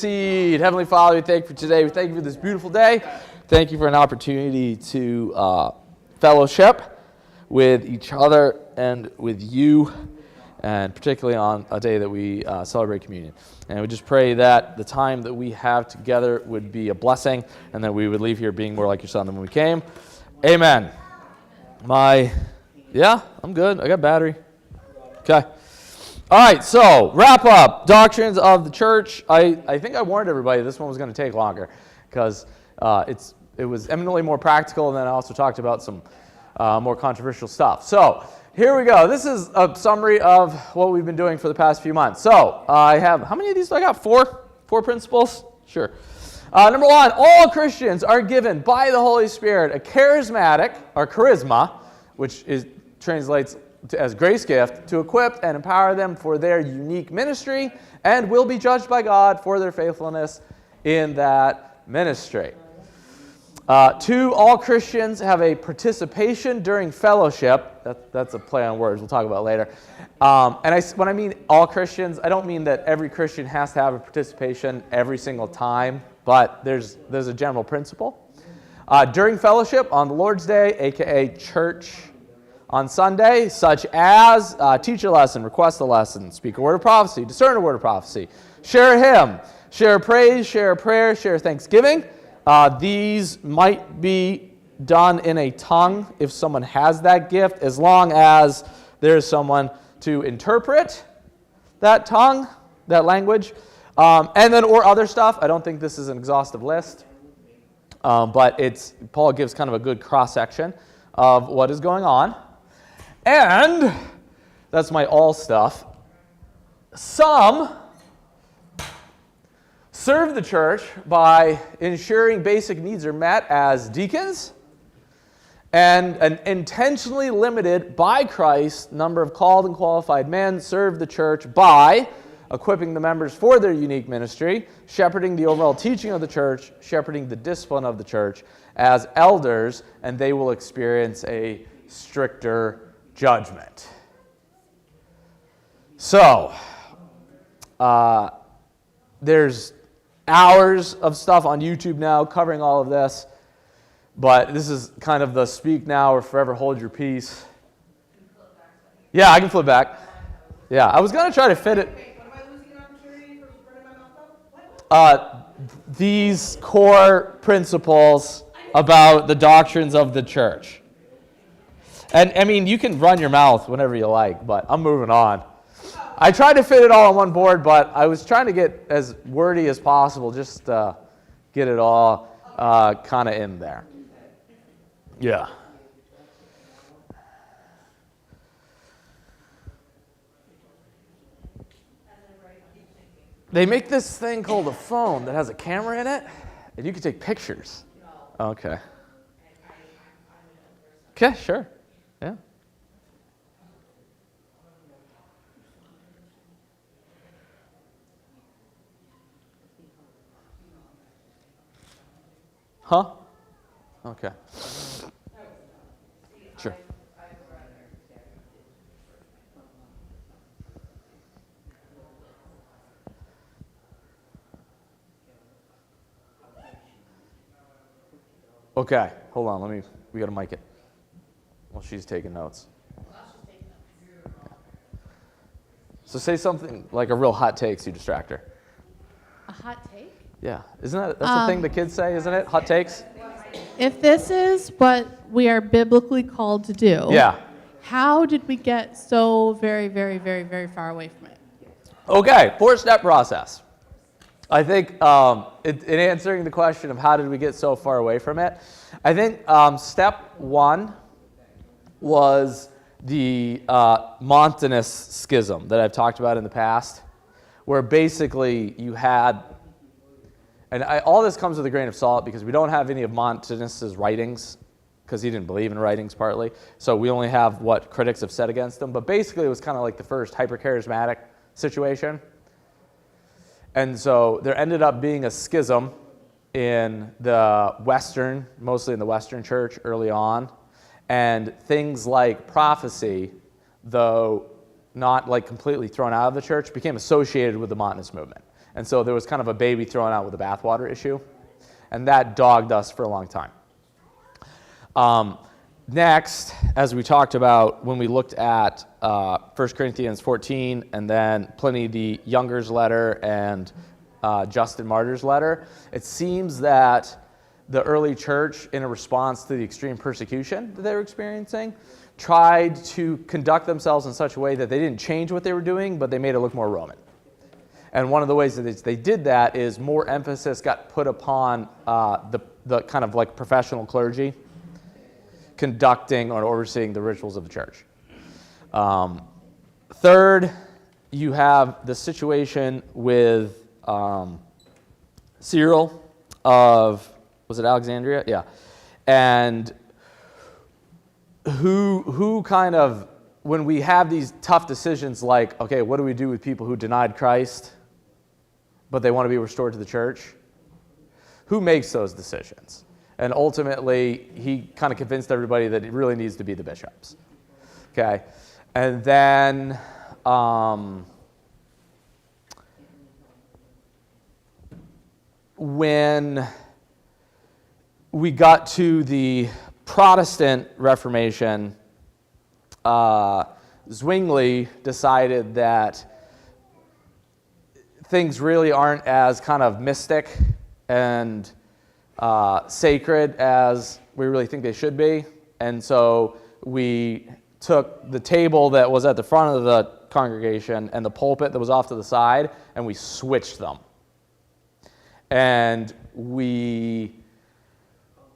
intercede. Heavenly Father, we thank you for today. We thank you for this beautiful day. Thank you for an opportunity to fellowship with each other and with you, and particularly on a day that we celebrate communion. And we just pray that the time that we have together would be a blessing, and that we would leave here being more like your Son than when we came. Amen. I'm good. I got battery. Okay. All right, so wrap up. Doctrines of the church. I think I warned everybody this one was going to take longer because it was eminently more practical, and then I also talked about some more controversial stuff. So here we go. This is a summary of what we've been doing for the past few months. So I have, how many of these do I got? Four principles? Sure. Number one, all Christians are given by the Holy Spirit a charismatic, or charisma, which translates as grace gift, to equip and empower them for their unique ministry, and will be judged by God for their faithfulness in that ministry. Two, all Christians have a participation during fellowship. That's a play on words we'll talk about later. When I mean all Christians, I don't mean that every Christian has to have a participation every single time, but there's a general principle. During fellowship on the Lord's Day, aka church on Sunday, such as teach a lesson, request a lesson, speak a word of prophecy, discern a word of prophecy, share a hymn, share praise, share a prayer, share thanksgiving. These might be done in a tongue if someone has that gift, as long as there's someone to interpret that tongue, that language, or other stuff. I don't think this is an exhaustive list, but Paul gives kind of a good cross-section of what is going on. And that's my all stuff. Some serve the church by ensuring basic needs are met as deacons, and an intentionally limited by Christ number of called and qualified men serve the church by equipping the members for their unique ministry, shepherding the overall teaching of the church, shepherding the discipline of the church as elders, and they will experience a stricter judgment. So, there's hours of stuff on YouTube now covering all of this, but this is kind of the speak now or forever hold your peace. Yeah, I can flip back. Yeah, I was going to try to fit it. What am I losing an opportunity for running my mouth up? These core principles about the doctrines of the church. And, I mean, you can run your mouth whenever you like, but I'm moving on. I tried to fit it all on one board, but I was trying to get as wordy as possible, just get it all kind of in there. Yeah. They make this thing called a phone that has a camera in it, and you can take pictures. Okay. Okay, sure. Yeah. Huh? Okay. Sure. Okay, hold on, we gotta mic it. Well, she's taking notes. So say something like a real hot take so you distract her. A hot take? Yeah, that's the thing the kids say, isn't it? Hot takes? If this is what we are biblically called to do, yeah. How did we get so very, very, very, very far away from it? Okay, 4-step process. I think in answering the question of how did we get so far away from it, I think step one was the Montanist schism that I've talked about in the past, where basically you had, and all this comes with a grain of salt because we don't have any of Montanist's writings, because he didn't believe in writings partly, so we only have what critics have said against him, but basically it was kind of like the first hyper-charismatic situation. And so there ended up being a schism in the Western, mostly in the Western church early on, and things like prophecy, though not like completely thrown out of the church, became associated with the Montanist movement. And so there was kind of a baby thrown out with the bathwater issue. And that dogged us for a long time. Next, as we talked about when we looked at 1 Corinthians 14 and then Pliny the Younger's letter and Justin Martyr's letter, it seems that the early church, in a response to the extreme persecution that they were experiencing, tried to conduct themselves in such a way that they didn't change what they were doing, but they made it look more Roman. And one of the ways that they did that is more emphasis got put upon the kind of like professional clergy conducting or overseeing the rituals of the church. Third, you have the situation with Cyril of, was it Alexandria? Yeah. And who kind of, when we have these tough decisions like, okay, what do we do with people who denied Christ, but they want to be restored to the church? Who makes those decisions? And ultimately, he kind of convinced everybody that it really needs to be the bishops. Okay? And then when we got to the Protestant Reformation, Zwingli decided that things really aren't as kind of mystic and sacred as we really think they should be. And so we took the table that was at the front of the congregation and the pulpit that was off to the side, and we switched them. And we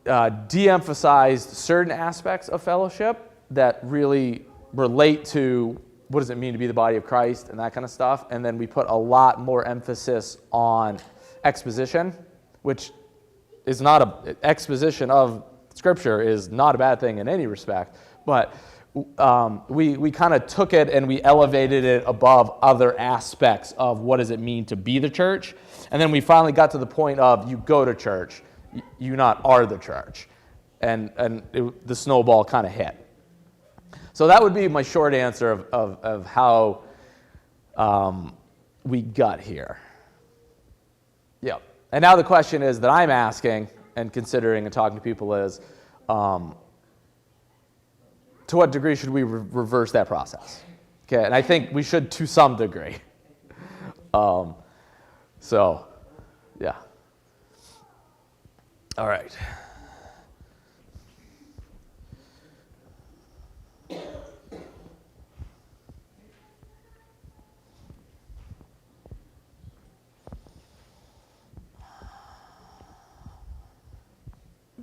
de-emphasized certain aspects of fellowship that really relate to what does it mean to be the body of Christ and that kind of stuff. And then we put a lot more emphasis on exposition, which is not exposition of Scripture is not a bad thing in any respect, but we kind of took it and we elevated it above other aspects of what does it mean to be the church. And then we finally got to the point of you go to church, you not are the church. And the snowball kind of hit. So that would be my short answer of how we got here. Yeah. And now the question is that I'm asking and considering and talking to people is, to what degree should we reverse that process? Okay, and I think we should to some degree. So, yeah. All right.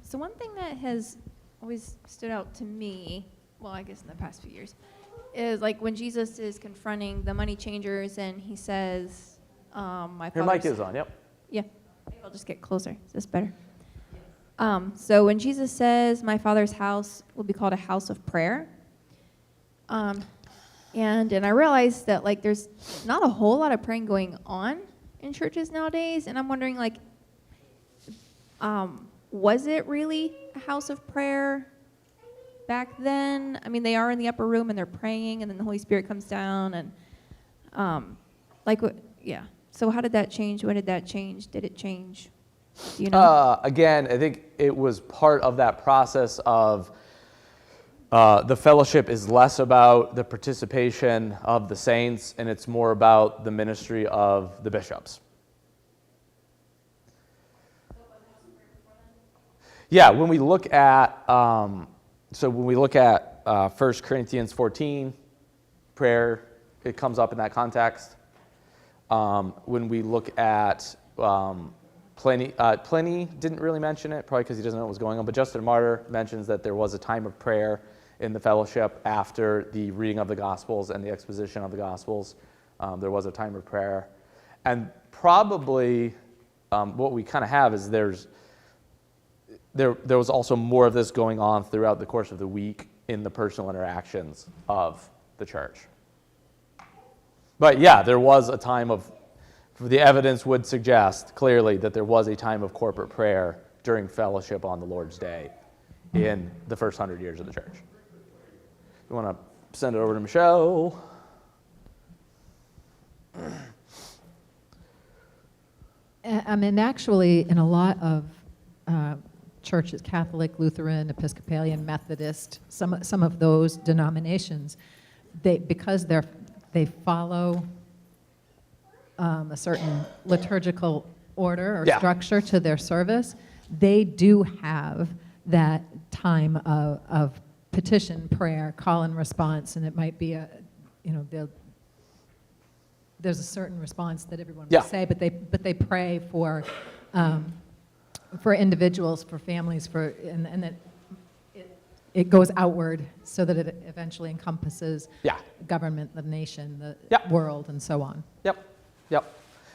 So one thing that has always stood out to me, well, I guess in the past few years, is like when Jesus is confronting the money changers and he says, my Your mic is on, yep. Yeah, maybe I'll just get closer. Is this better? So when Jesus says, my Father's house will be called a house of prayer, and I realized that like there's not a whole lot of praying going on in churches nowadays, and I'm wondering like, was it really a house of prayer back then? I mean, they are in the upper room and they're praying, and then the Holy Spirit comes down, and yeah. So how did that change? When did that change? Did it change? Do you know? Again, I think it was part of that process of the fellowship is less about the participation of the saints, and it's more about the ministry of the bishops. Yeah, when we look at, when we look at 1 Corinthians 14, prayer, it comes up in that context. When we look at Pliny didn't really mention it, probably because he doesn't know what was going on, but Justin Martyr mentions that there was a time of prayer in the fellowship after the reading of the Gospels and the exposition of the Gospels. There was a time of prayer. And probably what we kind of have is there was also more of this going on throughout the course of the week in the personal interactions of the church. But yeah, there was a time of, the evidence would suggest clearly that there was a time of corporate prayer during fellowship on the Lord's Day in the first 100 years of the church. You want to send it over to Michelle? I mean, actually, in a lot of churches, Catholic, Lutheran, Episcopalian, Methodist, some of those denominations, because they follow a certain liturgical order or Yeah. structure to their service, they do have that time of petition, prayer, call and response, and it might be there's a certain response that everyone Yeah. will say, but they pray for individuals, for families, and that it goes outward so that it eventually encompasses Yeah. government, the nation, the Yeah. world, and so on. Yep.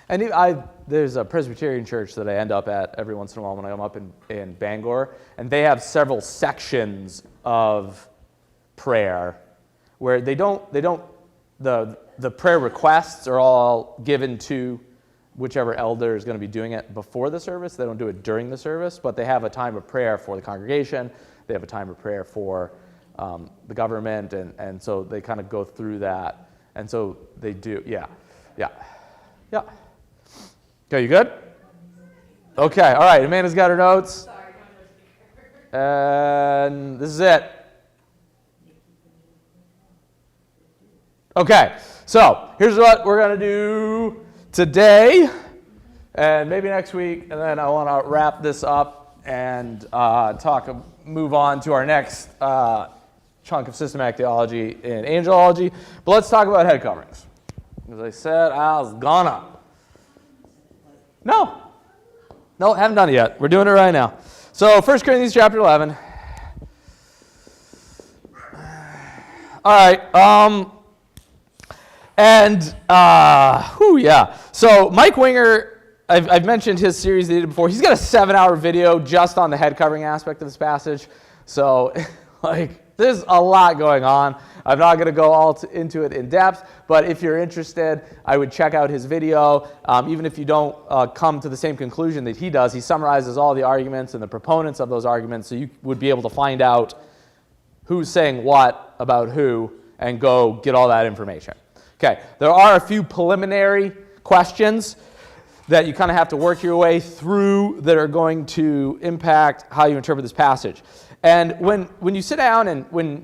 And there's a Presbyterian church that I end up at every once in a while when I'm up in Bangor, and they have several sections of prayer where the prayer requests are all given to whichever elder is going to be doing it before the service. They don't do it during the service, but they have a time of prayer for the congregation. They have a time of prayer for the government, and so they kind of go through that. And so they do, yeah. Okay, you good? Okay, all right, Amanda's got her notes. And this is it. Okay, so here's what we're going to do today, and maybe next week, and then I want to wrap this up and move on to our next chunk of systematic theology in angelology. But let's talk about head coverings. As I said, I was gonna. No, haven't done it yet. We're doing it right now. So 1 Corinthians chapter 11. All right. So Mike Winger, I've mentioned his series that he did before. He's got a 7-hour video just on the head covering aspect of this passage. So, there's a lot going on. I'm not going to go all into it in depth, but if you're interested, I would check out his video. Even if you don't come to the same conclusion that he does, he summarizes all the arguments and the proponents of those arguments, so you would be able to find out who's saying what about who and go get all that information. Okay, there are a few preliminary questions that you kind of have to work your way through that are going to impact how you interpret this passage. And when you sit down and when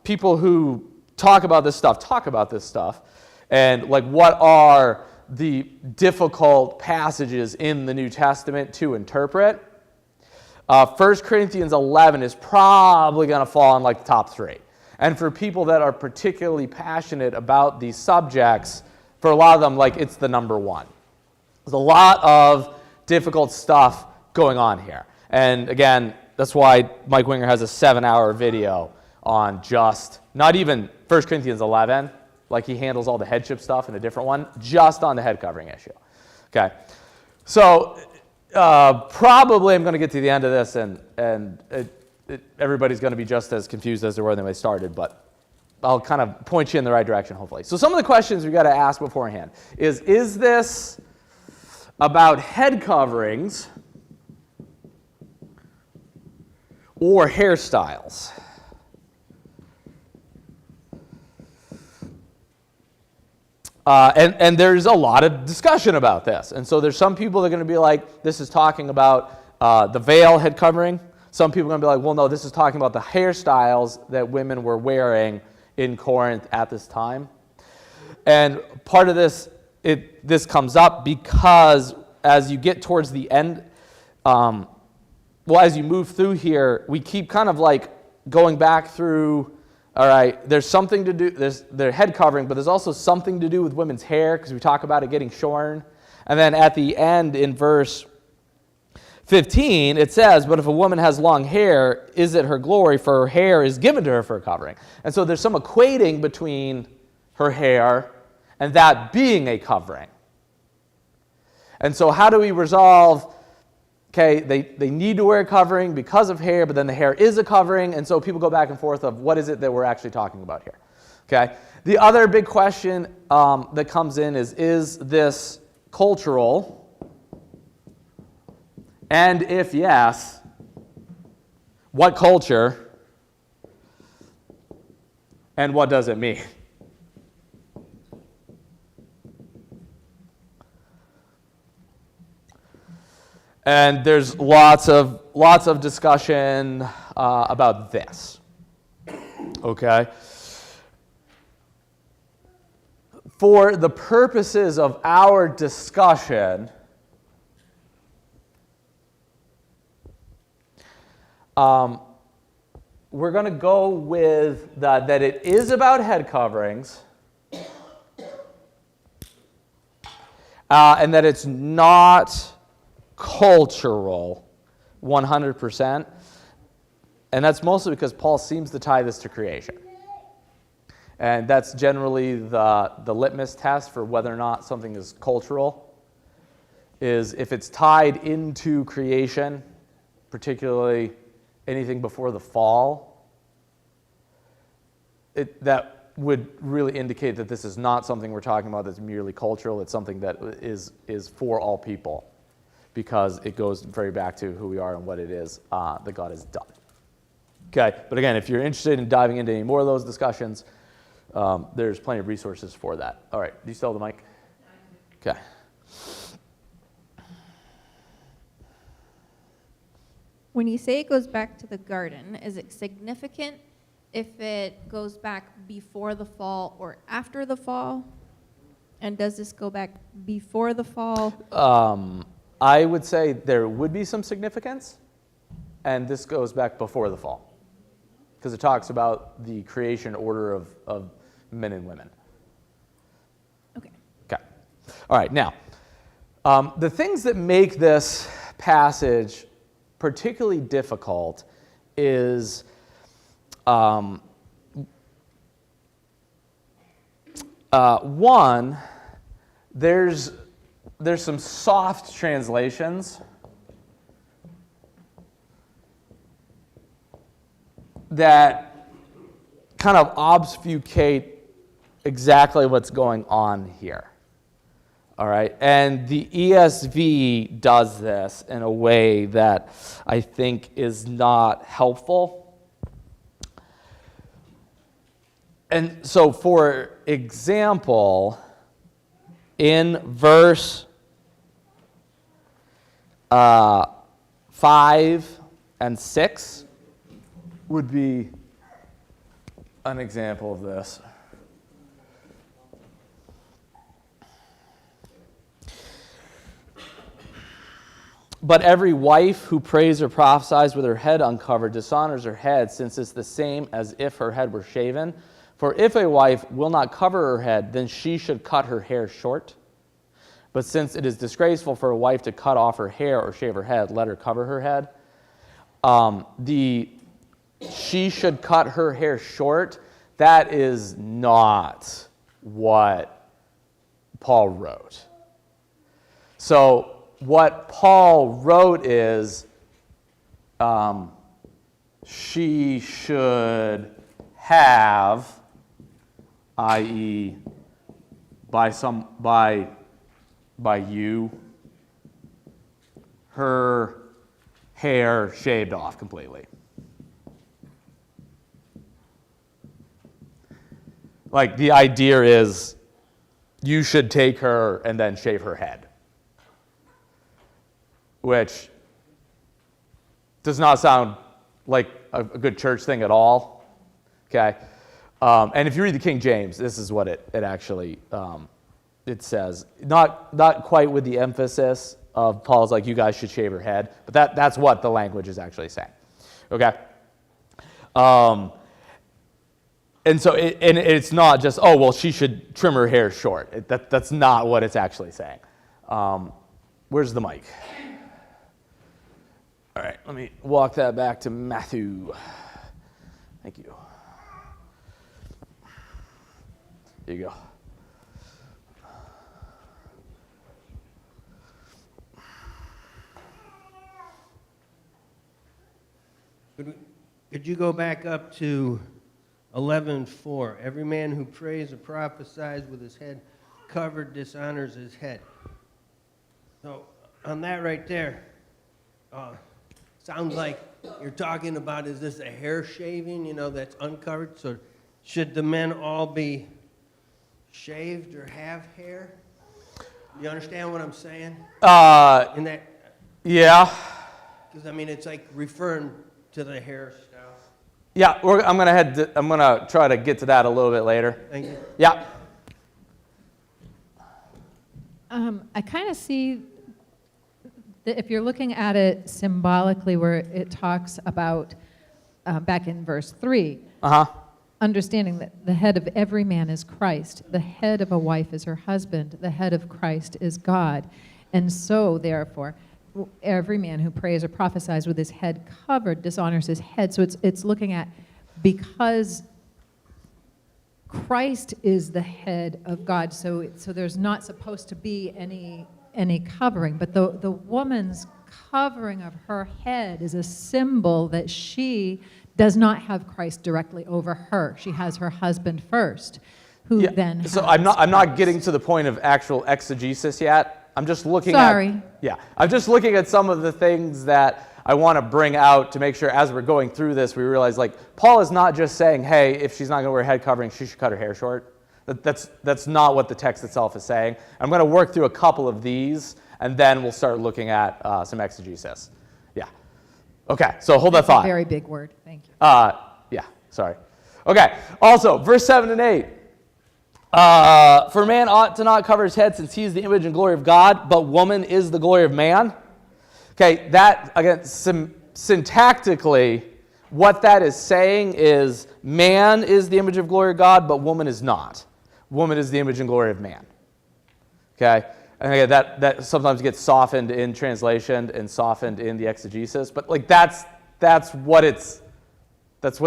people who talk about this stuff, and what are the difficult passages in the New Testament to interpret, 1 Corinthians 11 is probably going to fall in the top 3. And for people that are particularly passionate about these subjects, for a lot of them, it's the number 1. There's a lot of difficult stuff going on here. And again, that's why Mike Winger has a 7-hour video on just, not even 1 Corinthians 11, he handles all the headship stuff in a different one, just on the head covering issue. Okay, so probably I'm going to get to the end of this, and everybody's going to be just as confused as they were when they started, but I'll kind of point you in the right direction, hopefully. So some of the questions we got to ask beforehand is this about head coverings or hairstyles? And there's a lot of discussion about this. And so there's some people that are going to be like, this is talking about the veil head covering. Some people are going to be like, well, no, this is talking about the hairstyles that women were wearing in Corinth at this time. And part of this, this comes up because as you get towards the end, as you move through here, we keep kind of going back through, all right, there's something to do, there's their head covering, but there's also something to do with women's hair because we talk about it getting shorn. And then at the end in verse 15, it says, but if a woman has long hair, is it her glory, for her hair is given to her for a covering. And so there's some equating between her hair and that being a covering. And so how do we resolve, okay, they need to wear a covering because of hair, but then the hair is a covering, and so people go back and forth of what is it that we're actually talking about here. Okay. The other big question that comes in is this cultural? And if yes, what culture and what does it mean? And there's lots of discussion about this. Okay? For the purposes of our discussion, we're going to go with that it is about head coverings, and that it's not cultural 100%. And that's mostly because Paul seems to tie this to creation. And that's generally the litmus test for whether or not something is cultural, is if it's tied into creation, particularly anything before the fall, that would really indicate that this is not something we're talking about that's merely cultural. It's something that is for all people, because it goes very back to who we are and what it is that God has done. Okay, but again, if you're interested in diving into any more of those discussions, there's plenty of resources for that. All right, do you still have the mic? Okay. When you say it goes back to the garden, is it significant if it goes back before the fall or after the fall? And does this go back before the fall? I would say there would be some significance, and this goes back before the fall, because it talks about the creation order of men and women. Okay. Okay. All right, now, the things that make this passage particularly difficult is one, there's some soft translations that kind of obfuscate exactly what's going on here. All right, and the ESV does this in a way that I think is not helpful. And so, for example, in verse 5 and 6 would be an example of this. But every wife who prays or prophesies with her head uncovered dishonors her head, since it's the same as if her head were shaven. For if a wife will not cover her head, then she should cut her hair short. But since it is disgraceful for a wife to cut off her hair or shave her head, let her cover her head. She should cut her hair short, that is not what Paul wrote. So what Paul wrote is she should have, i.e., by you, her hair shaved off completely. Like, the idea is you should take her and then shave her head, which does not sound like a good church thing at all. Okay, and if you read the King James, this is what it actually it says. Not quite with the emphasis of Paul's like, you guys should shave her head, but that's what the language is actually saying. Okay. And so it's not just, oh, well, she should trim her hair short. That's not what it's actually saying. Where's the mic? All right, let me walk that back to Matthew. Thank you. Here you go. Could you go back up to 11:4? Every man who prays or prophesies with his head covered dishonors his head. So on that right there, sounds like you're talking about, is this a hair shaving, that's uncovered? So should the men all be shaved or have hair? You understand what I'm saying? In that, Yeah. Because, I mean, it's like referring to the hairstyle. Yeah, I'm gonna try to get to that a little bit later. Thank you. Yeah. I kind of see that if you're looking at it symbolically, where it talks about, back in verse 3, understanding that the head of every man is Christ, the head of a wife is her husband, the head of Christ is God. And so, therefore, every man who prays or prophesies with his head covered dishonors his head. So it's looking at, because Christ is the head of God, so there's not supposed to be any covering. But the woman's covering of her head is a symbol that she does not have Christ directly over her. She has her husband first, who then has So I'm not Christ. getting to the point of actual exegesis yet. I'm just looking Sorry. I'm just looking at some of the things that I want to bring out to make sure as we're going through this, we realize, like, Paul is not just saying, hey, if she's not going to wear a head covering, she should cut her hair short. That's not what the text itself is saying. I'm going to work through a couple of these, and then we'll start looking at some exegesis. Yeah. Okay, so hold that That's a thought. very big word. Thank you. Yeah, sorry. Okay, also, verse 7 and 8. For a man ought to not cover his head, since he is the image and glory of God, but woman is the glory of man. Okay, that, again, syntactically, what that is saying is man is the image of glory of God, but woman is not. Woman is the image and glory of man. Okay? And again, that sometimes gets softened in translation and softened in the exegesis, but like that's what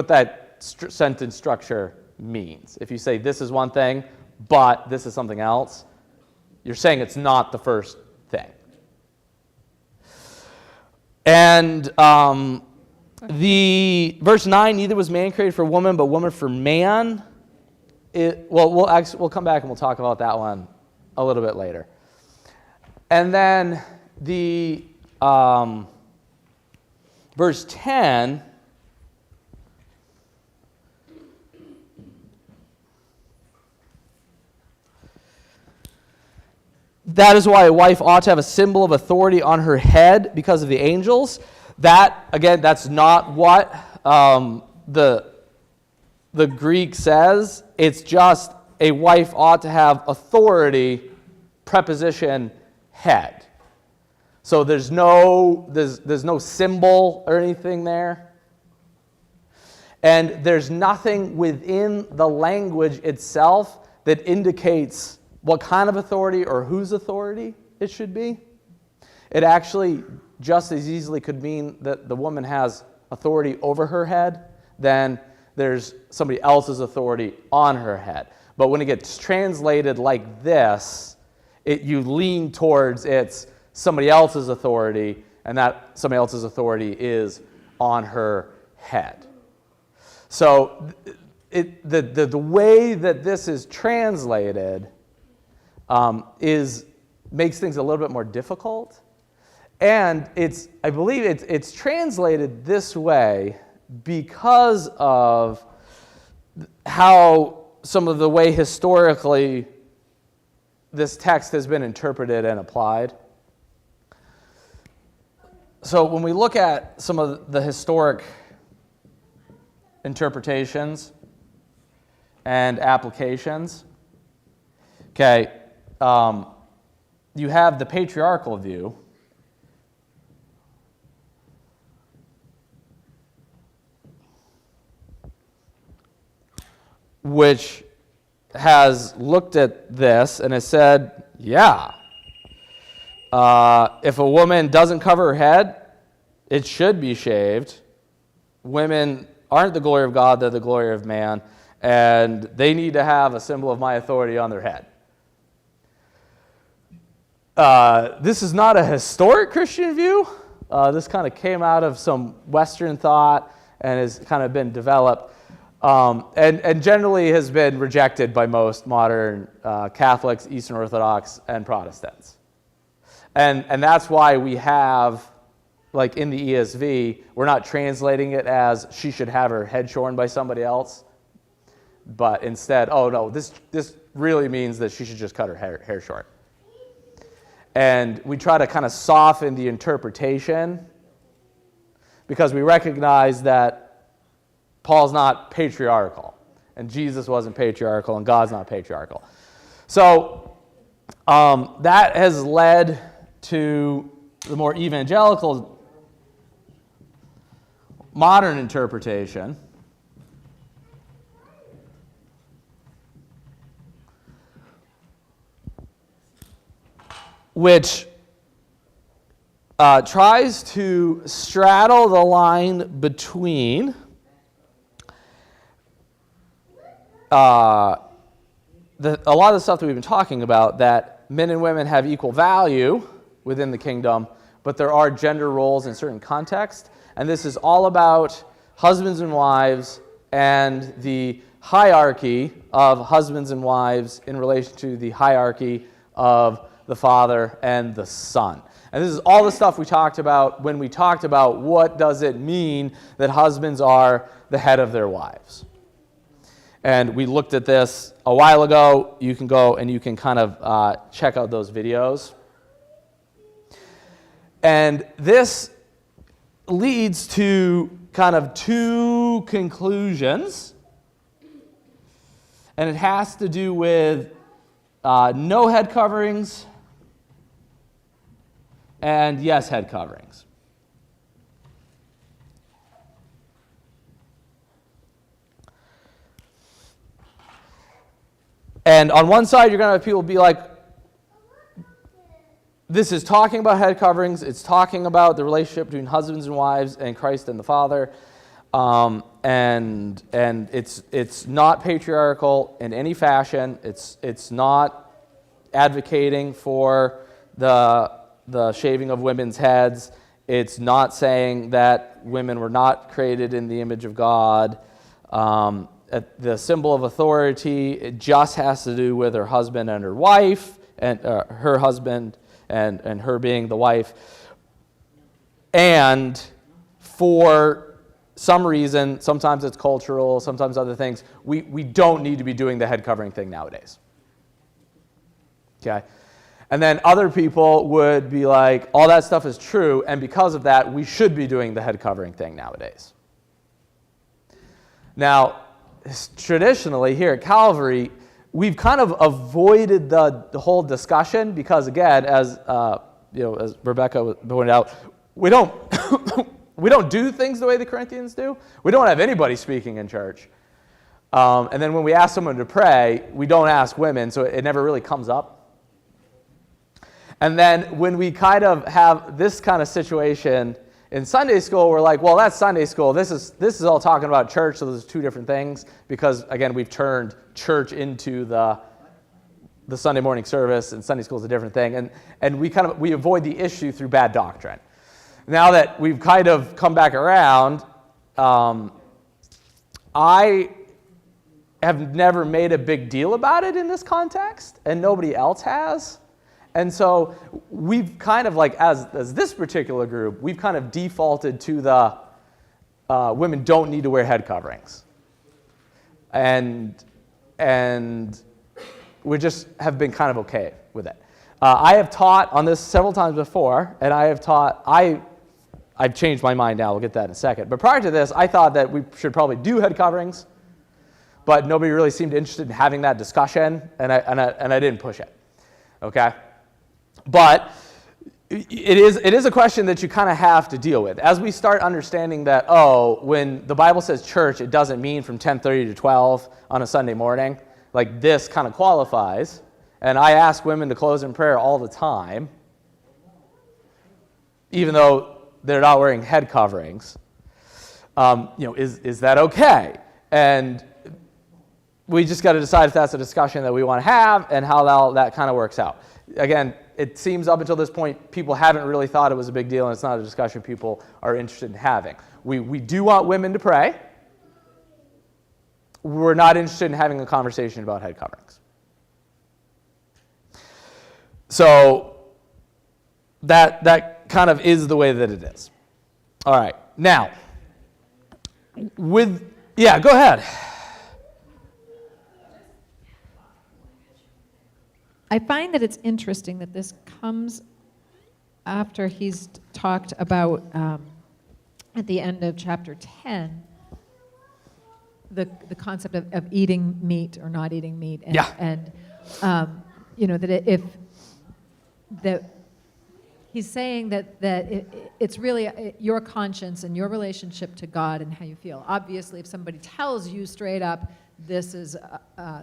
that sentence structure means. If you say this is one thing, but this is something else, you're saying it's not the first thing. And the verse 9, neither was man created for woman, but woman for man. We'll come back and we'll talk about that one a little bit later. And then the verse 10, that is why a wife ought to have a symbol of authority on her head because of the angels. That, again, that's not what the Greek says. It's just a wife ought to have authority, preposition, head. So there's no symbol or anything there. And there's nothing within the language itself that indicates what kind of authority or whose authority it should be. It actually just as easily could mean that the woman has authority over her head than there's somebody else's authority on her head. But when it gets translated like this, you lean towards it's somebody else's authority, and that somebody else's authority is on her head. So the way that this is translated makes things a little bit more difficult. And I believe it's translated this way because of how some of the way historically this text has been interpreted and applied. So when we look at some of the historic interpretations and applications, okay, you have the patriarchal view, which has looked at this and has said, yeah, if a woman doesn't cover her head, it should be shaved. Women aren't the glory of God, they're the glory of man, and they need to have a symbol of my authority on their head. This is not a historic Christian view. This kind of came out of some Western thought and has kind of been developed. And generally has been rejected by most modern Catholics, Eastern Orthodox, and Protestants. And that's why we have, like in the ESV, we're not translating it as she should have her head shorn by somebody else, but instead, oh no, this really means that she should just cut her hair short. And we try to kind of soften the interpretation because we recognize that Paul's not patriarchal, and Jesus wasn't patriarchal, and God's not patriarchal. So that has led to the more evangelical modern interpretation, which tries to straddle the line between a lot of the stuff that we've been talking about, that men and women have equal value within the kingdom, but there are gender roles in certain contexts, and this is all about husbands and wives and the hierarchy of husbands and wives in relation to the hierarchy of the Father and the Son. And this is all the stuff we talked about when we talked about what does it mean that husbands are the head of their wives. And we looked at this a while ago. You can go and you can kind of check out those videos. And this leads to kind of two conclusions. And it has to do with no head coverings and yes, head coverings. And on one side, you're going to have people be like, this is talking about head coverings. It's talking about the relationship between husbands and wives and Christ and the Father. And it's not patriarchal in any fashion. It's not advocating for the shaving of women's heads. It's not saying that women were not created in the image of God. The symbol of authority, it just has to do with her husband and her wife, and her husband and her being the wife. And for some reason, sometimes it's cultural, sometimes other things, we don't need to be doing the head covering thing nowadays. Okay? And then other people would be like, all that stuff is true, and because of that, we should be doing the head covering thing nowadays. Now, traditionally here at Calvary, we've kind of avoided the whole discussion because, again, as as Rebecca pointed out, we don't we don't do things the way the Corinthians do. We don't have anybody speaking in church, and then when we ask someone to pray, we don't ask women, so it never really comes up. And then when we kind of have this kind of situation in Sunday school, we're like, well, that's Sunday school. This is all talking about church, so there's two different things because, again, we've turned church into the Sunday morning service, and Sunday school is a different thing. And we avoid the issue through bad doctrine. Now that we've kind of come back around, I have never made a big deal about it in this context, and nobody else has. And so we've kind of like, as this particular group, we've kind of defaulted to the women don't need to wear head coverings. And we just have been kind of okay with it. I have taught on this several times before, and I've changed my mind now. We'll get that in a second. But prior to this, I thought that we should probably do head coverings, but nobody really seemed interested in having that discussion, and I didn't push it. Okay? But it is a question that you kind of have to deal with. As we start understanding that, when the Bible says church, it doesn't mean from 10:30 to 12 on a Sunday morning. Like this kind of qualifies. And I ask women to close in prayer all the time, even though they're not wearing head coverings. Is that okay? And we just got to decide if that's a discussion that we want to have and how that kind of works out. Again, it seems up until this point, people haven't really thought it was a big deal, and it's not a discussion people are interested in having. We do want women to pray. We're not interested in having a conversation about head coverings. So that kind of is the way that it is. All right. Now, go ahead. I find that it's interesting that this comes after he's talked about, at the end of chapter 10, the concept of eating meat or not eating meat. And, Yeah. And, that that he's saying that it's really your conscience and your relationship to God and how you feel. Obviously, if somebody tells you straight up, this is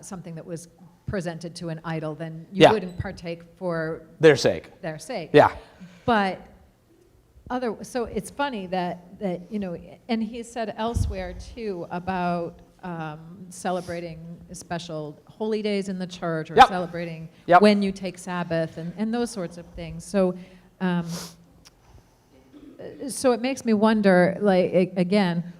something that was presented to an idol, then you Yeah. wouldn't partake for Their sake. their sake. Yeah. But so it's funny that and he said elsewhere too about celebrating special holy days in the church or Yep. celebrating Yep. when you take Sabbath and those sorts of things. So it makes me wonder, like, again,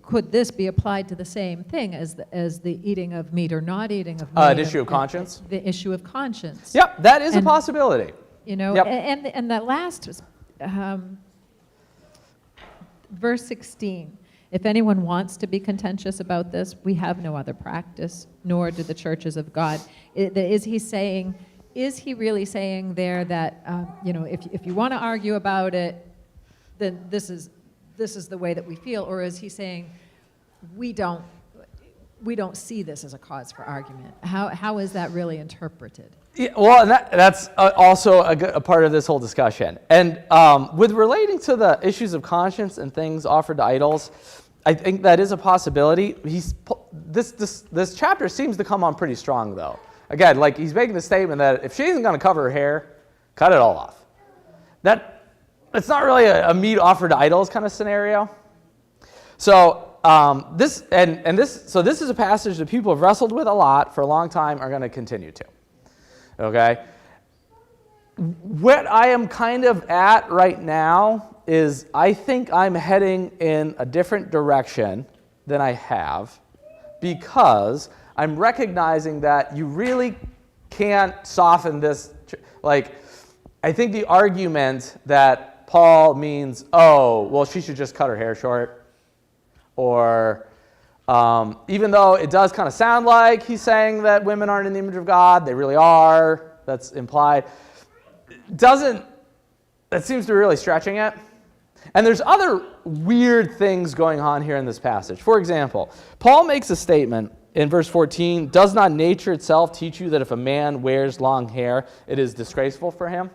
could this be applied to the same thing as the eating of meat or not eating of meat? An issue of conscience? The issue of conscience. Yep, that is a And- possibility. Yep. And that last verse 16. If anyone wants to be contentious about this, we have no other practice, nor do the churches of God. Is he really saying there that if you want to argue about it, then this is the way that we feel, or is he saying we don't see this as a cause for argument? How is that really interpreted? Yeah, well, and that's also a part of this whole discussion. And with relating to the issues of conscience and things offered to idols, I think that is a possibility. This chapter seems to come on pretty strong, though. Again, like he's making the statement that if she isn't going to cover her hair, cut it all off. It's not really a meat offered to idols kind of scenario. So this is a passage that people have wrestled with a lot for a long time, are going to continue to. Okay? What I am kind of at right now is I think I'm heading in a different direction than I have, because I'm recognizing that you really can't soften this. Like, I think the argument that Paul means, oh, well, she should just cut her hair short, or even though it does kind of sound like he's saying that women aren't in the image of God, they really are, that's implied, that seems to be really stretching it. And there's other weird things going on here in this passage. For example, Paul makes a statement in verse 14, does not nature itself teach you that if a man wears long hair, it is disgraceful for him?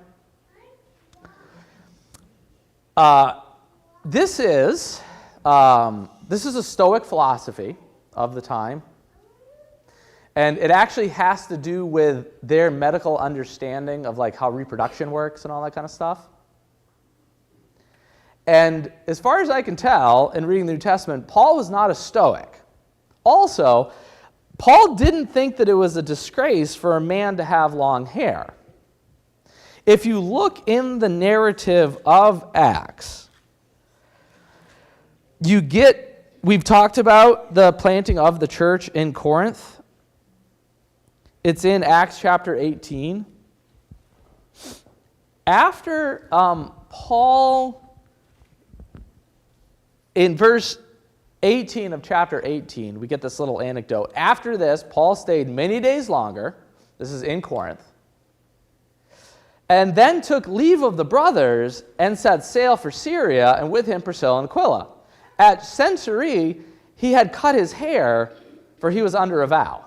This is a Stoic philosophy of the time, and it actually has to do with their medical understanding of like how reproduction works and all that kind of stuff. And as far as I can tell, in reading the New Testament, Paul was not a Stoic. Also, Paul didn't think that it was a disgrace for a man to have long hair. If you look in the narrative of Acts, we've talked about the planting of the church in Corinth. It's in Acts chapter 18. After Paul, in verse 18 of chapter 18, we get this little anecdote. After this, Paul stayed many days longer. This is in Corinth. And then took leave of the brothers and set sail for Syria, and with him Priscilla and Aquila. At Caesarea, he had cut his hair, for he was under a vow.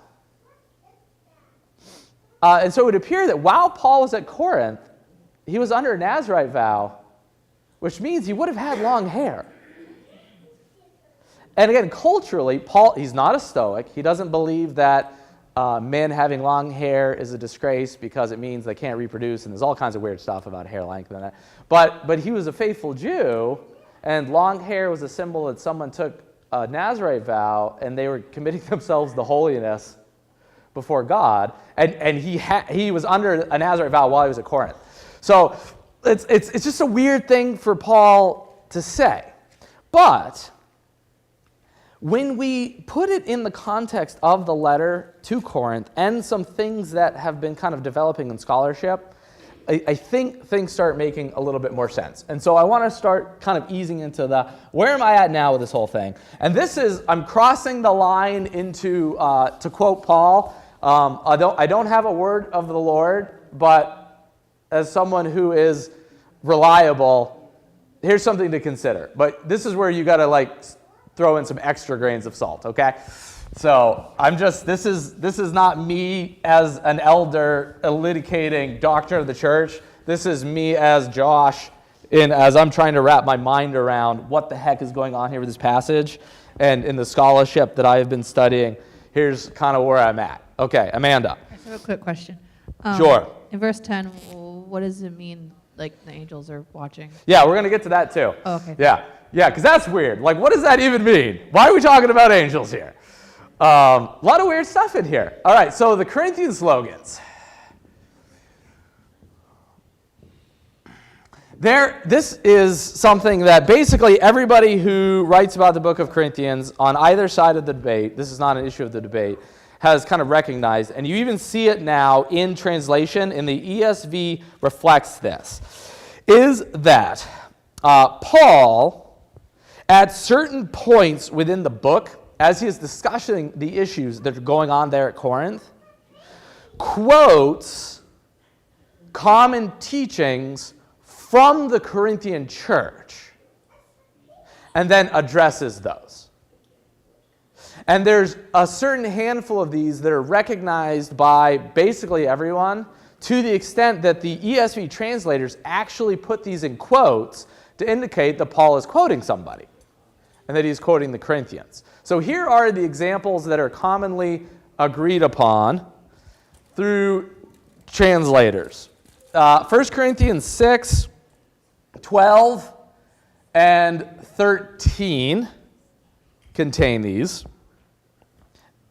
And so it would appear that while Paul was at Corinth, he was under a Nazirite vow, which means he would have had long hair. And again, culturally, Paul, he's not a Stoic. He doesn't believe that men having long hair is a disgrace because it means they can't reproduce, and there's all kinds of weird stuff about hair length and that. But he was a faithful Jew, and long hair was a symbol that someone took a Nazirite vow, and they were committing themselves to holiness before God, and he was under a Nazirite vow while he was at Corinth. So it's just a weird thing for Paul to say. But when we put it in the context of the letter to Corinth and some things that have been kind of developing in scholarship, I think things start making a little bit more sense. And so I want to start kind of easing into where am I at now with this whole thing? And this is, I'm crossing the line into, to quote Paul, I don't have a word of the Lord, but as someone who is reliable, here's something to consider. But this is where you got to like throw in some extra grains of salt, okay? So this is not me as an elder litigating doctrine of the church. This is me as Josh, as I'm trying to wrap my mind around what the heck is going on here with this passage, and in the scholarship that I have been studying, here's kind of where I'm at. Okay, Amanda. I just have a quick question. Sure. In verse 10, what does it mean, like the angels are watching? Yeah, we're going to get to that too. Oh, okay. Yeah, because that's weird. Like, what does that even mean? Why are we talking about angels here? A lot of weird stuff in here. All right, so the Corinthian slogans. This is something that basically everybody who writes about the book of Corinthians on either side of the debate, this is not an issue of the debate, has kind of recognized, and you even see it now in translation, and the ESV reflects this, is that Paul, at certain points within the book, as he is discussing the issues that are going on there at Corinth, quotes common teachings from the Corinthian church and then addresses those. And there's a certain handful of these that are recognized by basically everyone, to the extent that the ESV translators actually put these in quotes to indicate that Paul is quoting somebody and that he's quoting the Corinthians. So here are the examples that are commonly agreed upon through translators. 1 Corinthians 6, 12, and 13 contain these.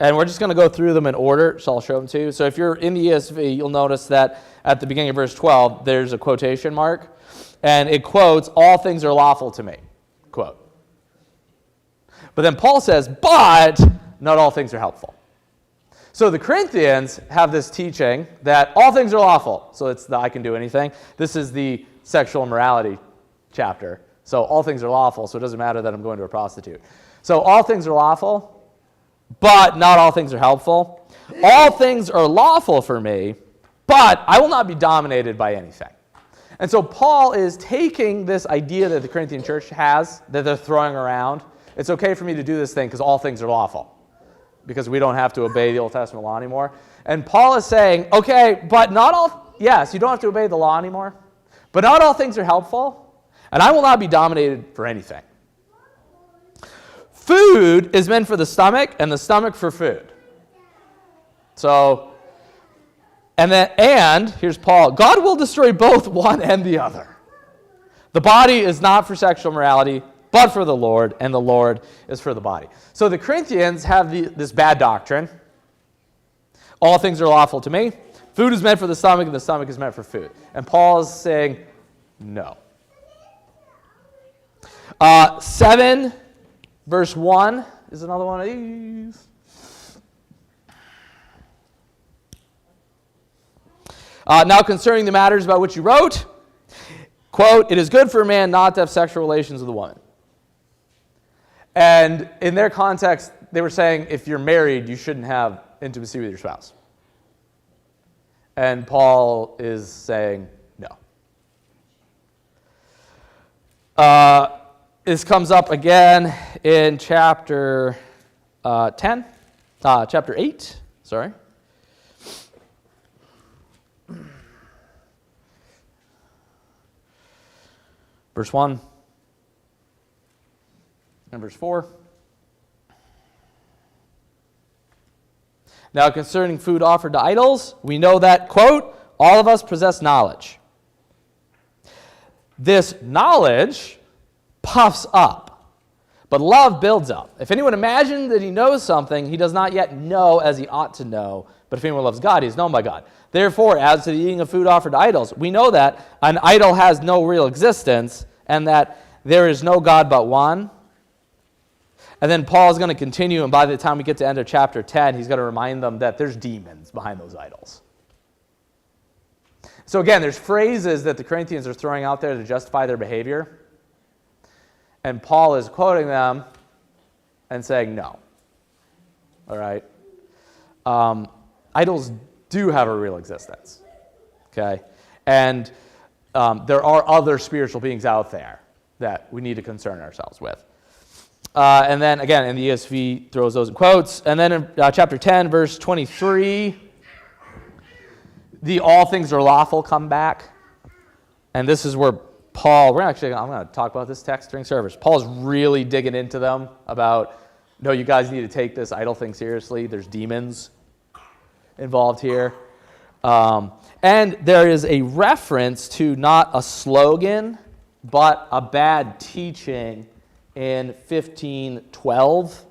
And we're just going to go through them in order, so I'll show them to you. So if you're in the ESV, you'll notice that at the beginning of verse 12, there's a quotation mark, and it quotes, all things are lawful to me, quote. But then Paul says, but not all things are helpful. So the Corinthians have this teaching that all things are lawful. So it's the I can do anything. This is the sexual immorality chapter. So all things are lawful, so it doesn't matter that I'm going to a prostitute. So all things are lawful, but not all things are helpful. All things are lawful for me, but I will not be dominated by anything. And so Paul is taking this idea that the Corinthian church has, that they're throwing around. It's okay for me to do this thing because all things are lawful, because we don't have to obey the Old Testament law anymore. And Paul is saying, okay, but not all, yes, you don't have to obey the law anymore, but not all things are helpful, and I will not be dominated for anything. Food is meant for the stomach, and the stomach for food. So, and here's Paul, God will destroy both one and the other. The body is not for sexual morality, but for the Lord, and the Lord is for the body. So the Corinthians have this bad doctrine. All things are lawful to me. Food is meant for the stomach, and the stomach is meant for food. And Paul is saying, no. 7, verse 1 is another one of these. Now concerning the matters about which you wrote, quote, it is good for a man not to have sexual relations with a woman. And in their context, they were saying if you're married, you shouldn't have intimacy with your spouse. And Paul is saying no. This comes up again in chapter 10, chapter 8, sorry. Verse 1 and verse 4. Now concerning food offered to idols, we know that, quote, all of us possess knowledge. This knowledge puffs up, but love builds up. If anyone imagines that he knows something, he does not yet know as he ought to know. But if anyone loves God, he is known by God. Therefore, as to the eating of food offered to idols, we know that an idol has no real existence, and that there is no God but one. And then Paul is going to continue, and by the time we get to the end of chapter 10, he's going to remind them that there's demons behind those idols. So again, there's phrases that the Corinthians are throwing out there to justify their behavior. And Paul is quoting them and saying no. All right? idols do have a real existence, okay? And there are other spiritual beings out there that we need to concern ourselves with. And then, again, and the ESV throws those in quotes. And then in chapter 10, verse 23, the all things are lawful come back. And this is where Paul, I'm going to talk about this text during service. Paul's really digging into them about, no, you guys need to take this idol thing seriously. There's demons involved here. And there is a reference to not a slogan, but a bad teaching in 15:12,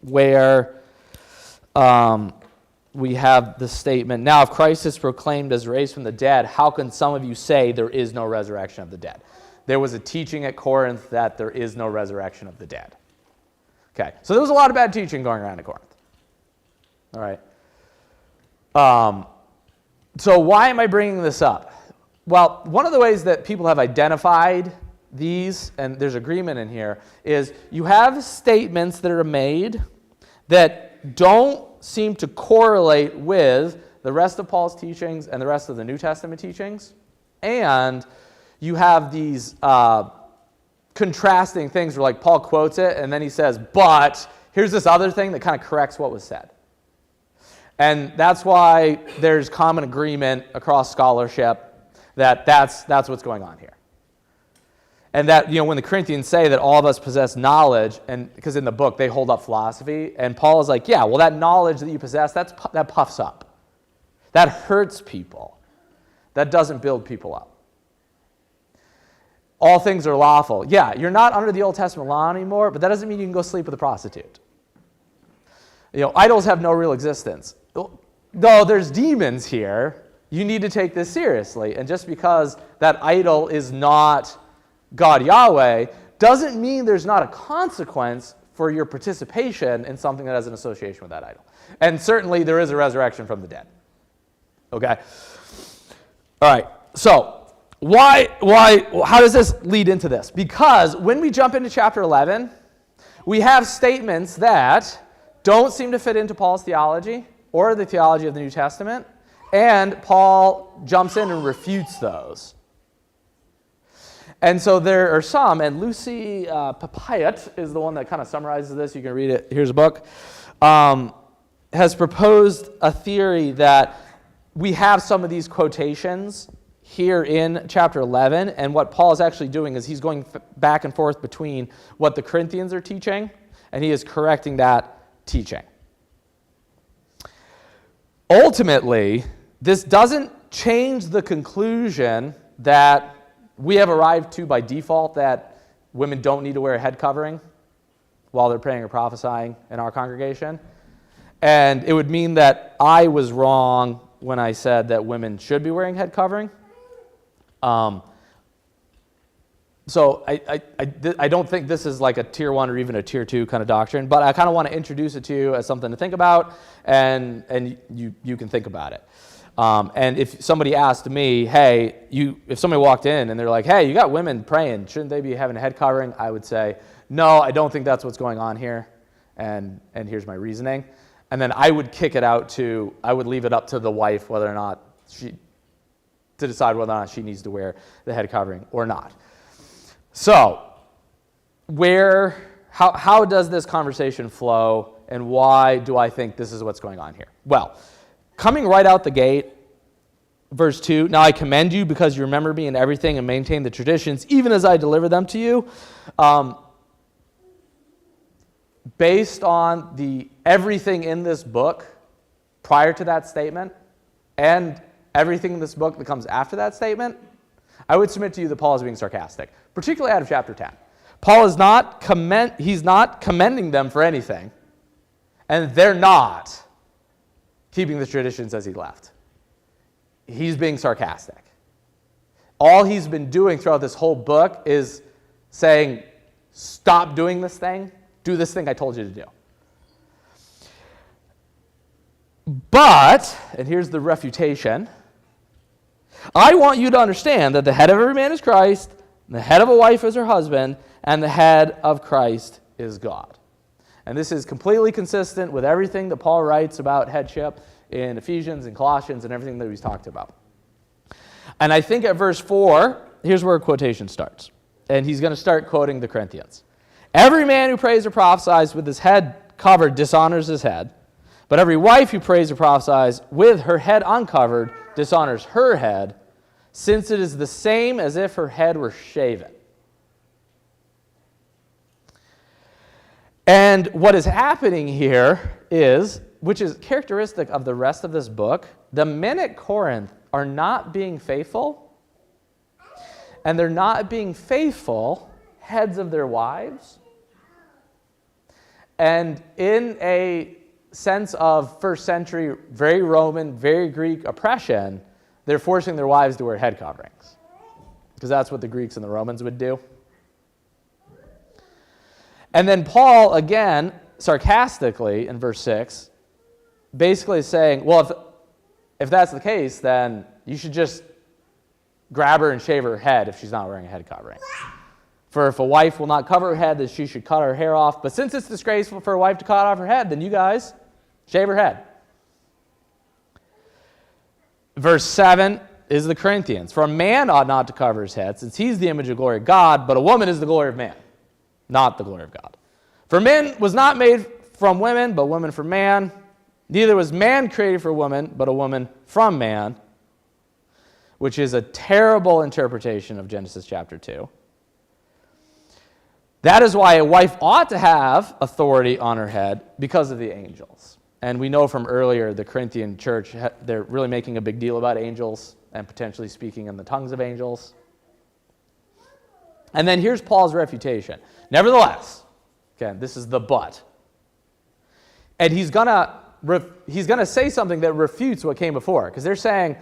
where we have the statement, now if Christ is proclaimed as raised from the dead, how can some of you say there is no resurrection of the dead? There was a teaching at Corinth that there is no resurrection of the dead. Okay, so there was a lot of bad teaching going around at Corinth. All right. So why am I bringing this up? Well, one of the ways that people have identified these, and there's agreement in here, is you have statements that are made that don't seem to correlate with the rest of Paul's teachings and the rest of the New Testament teachings. And you have these contrasting things where, like, Paul quotes it, and then he says, but here's this other thing that kind of corrects what was said. And that's why there's common agreement across scholarship that that's what's going on here. And that, when the Corinthians say that all of us possess knowledge, and because in the book they hold up philosophy, and Paul is like, yeah, well, that knowledge that you possess, that puffs up. That hurts people. That doesn't build people up. All things are lawful. Yeah, you're not under the Old Testament law anymore, but that doesn't mean you can go sleep with a prostitute. Idols have no real existence. Though there's demons here, you need to take this seriously. And just because that idol is not God Yahweh doesn't mean there's not a consequence for your participation in something that has an association with that idol. And certainly there is a resurrection from the dead. Okay? All right. So how does this lead into this? Because when we jump into chapter 11, we have statements that don't seem to fit into Paul's theology or the theology of the New Testament, and Paul jumps in and refutes those. And so there are some, and Lucy Papayat is the one that kind of summarizes this. You can read it. Here's a book. Has proposed a theory that we have some of these quotations here in chapter 11, and what Paul is actually doing is he's going back and forth between what the Corinthians are teaching, and he is correcting that teaching. Ultimately, this doesn't change the conclusion that we have arrived to by default that women don't need to wear a head covering while they're praying or prophesying in our congregation. And it would mean that I was wrong when I said that women should be wearing head covering. So I don't think this is like a tier 1 or even a tier 2 kind of doctrine, but I kind of want to introduce it to you as something to think about, and you can think about it. And if somebody asked me, hey, if somebody walked in and they're like, hey, you got women praying, shouldn't they be having a head covering? I would say, no, I don't think that's what's going on here, and here's my reasoning. And then I would I would leave it up to the wife whether or not to decide whether or not she needs to wear the head covering or not. So, how does this conversation flow, and why do I think this is what's going on here? Well, coming right out the gate, verse 2, now I commend you because you remember me in everything and maintain the traditions, even as I deliver them to you. Based on everything in this book prior to that statement, and everything in this book that comes after that statement, I would submit to you that Paul is being sarcastic, particularly out of chapter 10. Paul is not he's not commending them for anything, and they're not keeping the traditions as he left. He's being sarcastic. All he's been doing throughout this whole book is saying, stop doing this thing, do this thing I told you to do. But, and here's the refutation, I want you to understand that the head of every man is Christ, the head of a wife is her husband, and the head of Christ is God. And this is completely consistent with everything that Paul writes about headship in Ephesians and Colossians and everything that he's talked about. And I think at verse 4, here's where a quotation starts. And he's going to start quoting the Corinthians. Every man who prays or prophesies with his head covered dishonors his head, but every wife who prays or prophesies with her head uncovered dishonors her head, since it is the same as if her head were shaven. And what is happening here is, which is characteristic of the rest of this book, the men at Corinth are not being faithful, and they're not being faithful heads of their wives. And in a sense of first century, very Roman, very Greek oppression, they're forcing their wives to wear head coverings, because that's what the Greeks and the Romans would do. And then Paul, again, sarcastically in verse 6, basically saying, well, if that's the case, then you should just grab her and shave her head if she's not wearing a head covering. For if a wife will not cover her head, then she should cut her hair off. But since it's disgraceful for a wife to cut off her head, then you guys shave her head. Verse 7 is the Corinthians. For a man ought not to cover his head, since he's the image of glory of God, but a woman is the glory of man, not the glory of God. For man was not made from women, but woman from man. Neither was man created for woman, but a woman from man, which is a terrible interpretation of Genesis chapter 2. That is why a wife ought to have authority on her head because of the angels. And we know from earlier, the Corinthian church, they're really making a big deal about angels and potentially speaking in the tongues of angels. And then here's Paul's refutation. Nevertheless, okay, this is the but. And he's going to say something that refutes what came before, because they're saying,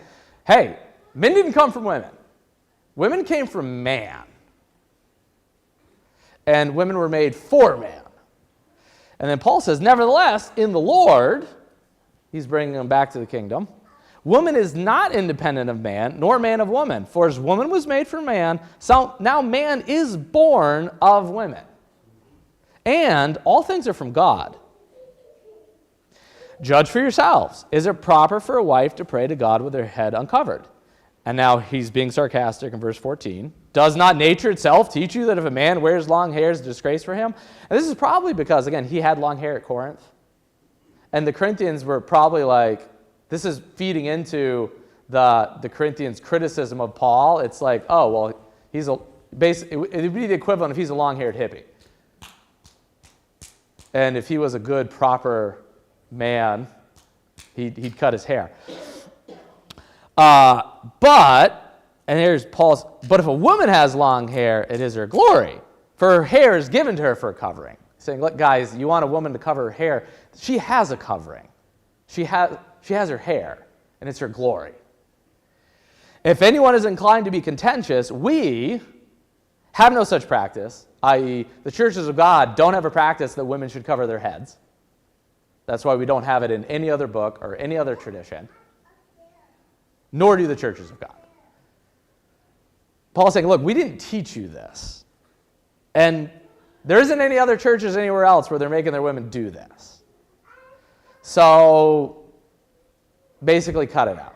hey, men didn't come from women. Women came from man. And women were made for man. And then Paul says, nevertheless, in the Lord, he's bringing them back to the kingdom, woman is not independent of man, nor man of woman. For as woman was made for man, so now man is born of women. And all things are from God. Judge for yourselves. Is it proper for a wife to pray to God with her head uncovered? And now he's being sarcastic in verse 14. Does not nature itself teach you that if a man wears long hair, it's a disgrace for him? And this is probably because, again, he had long hair at Corinth. And the Corinthians were probably like, this is feeding into the Corinthians' criticism of Paul. It's like, oh, well, it would be the equivalent if he's a long-haired hippie. And if he was a good, proper man, he'd cut his hair. And here's Paul's, but if a woman has long hair, it is her glory, for her hair is given to her for a covering. Saying, look, guys, you want a woman to cover her hair, she has a covering. She has her hair, and it's her glory. If anyone is inclined to be contentious, we have no such practice, i.e., the churches of God don't have a practice that women should cover their heads. That's why we don't have it in any other book or any other tradition, nor do the churches of God. Paul's saying, look, we didn't teach you this. And there isn't any other churches anywhere else where they're making their women do this. So basically cut it out.